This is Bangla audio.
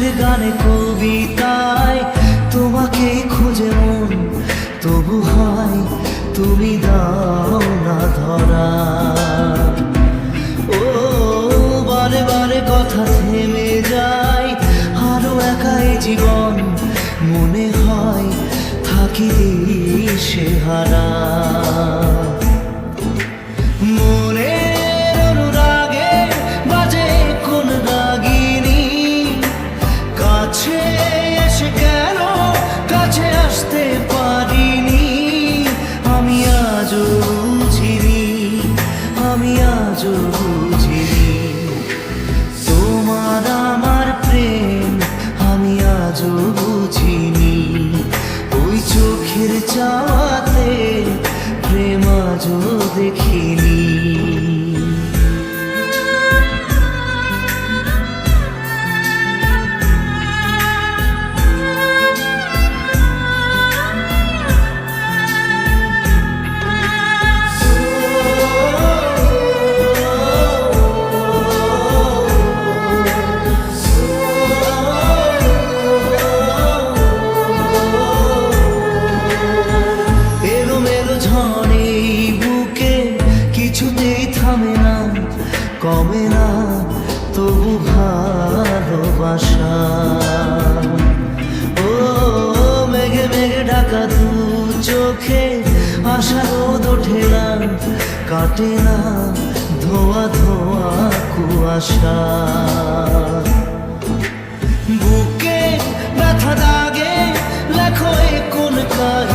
সুরে গানে কবিতায় তোমাকে খুঁজে মন, তবু হয় তুমি দাও না ধরা। ও বারে বারে কথা থেমে যায়, আরো একাই জীবন মনে হয় থাকি সে হারা। মনের অনুরাগে বাজে কোন রাগিনী, কাছে এসে কেন কাছে আসতে পারিনি। আমি আজও বুঝিনি, আমি আজও বুঝিনি তোমার আমার প্রেম, আমি আজও বুঝিনি। ওই চোখের চাওয়াতে প্রেম আজও দেখিনি। ঝড়ে বুকে কিছুতেই থামে না, কমে না তবু ভালোবাসা। ও মেঘে মেঘে ঢাকা দু চোখে আশা রোদ ওঠে না, কাটে না ধোয়া ধোয়া কুয়াশা। বুকে ব্যথা দাগে লেখো কোন কাহিনী,